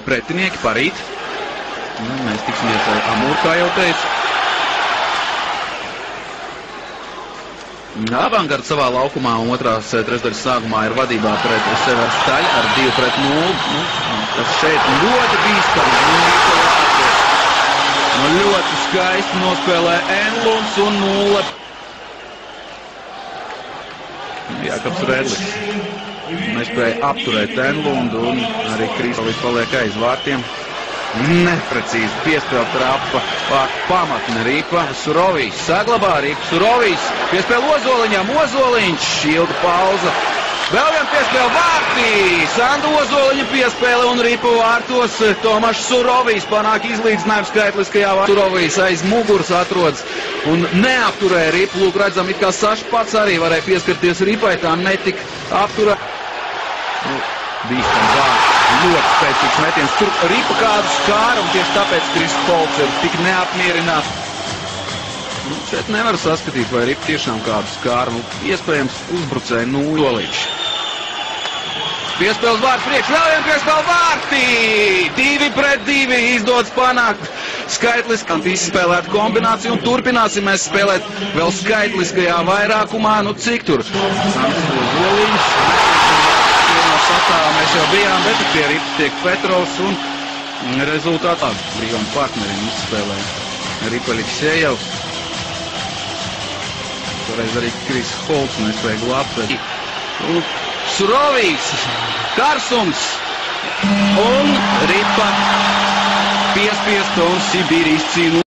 pretinieki parīt. Mēs tiksimies ar Amūru, kā jau teicu. Avangards savā laukumā un otrās trešdaļas sākumā ir vadībā pret Severu Staļu ar 2-0. Tas šeit ļoti bīstami. Ļoti skaisti nospēlē Enlunds un 0. Jākabs Redlis nespēja apturēt Enlundu un arī Krīsovits paliek aiz vārtiem. Neprecīzi piespēl trapa pamatne Ripa. Surovijs saglabā Ripa. Surovijs piespēl Ozoliņam. Ozoliņš, ilga pauza. Vēl vien piespēl vārtī. Sandu Ozoliņa piespēle un Ripa vārtos. Tomašs Surovijs panāk izlīdzinājumu skaitliskajā vārtā. Surovijs aiz muguras atrodas un neapturēja Ripu. Lūk, redzam, it kā Sašs pats arī varēja pieskarties Ripai, tā netika apturē. Bīstam vārds. Ļoti spēcīgs metiens. Tur Ripa kādu skāra un tieši tāpēc Kris Holts ir tik neapmierināts. Šeit nevar saskatīt, vai Ripa tiešām kādu skāra. Iespējams uzbrucēja Nūjoliņš. Piespēles vārds priekš, vēl vien piespēle vārtī! 2-2 izdodas panākt skaitliski. Izspēlēt kombināciju un turpināsim mēs spēlēt vēl skaitliskajā vairākumā. Nu cik tur? Sands Ozoliņš. Sastāvā mēs jau bijām, bet pie Ripas tiek Petrovs un rezultātā brīvam partnerim izspēlē Ripa Aleksejevs. Toreiz arī Kris Holts nespēja glābt. Surovijs, Karsums un Ripa piespiest un Sibīrijas cīnu.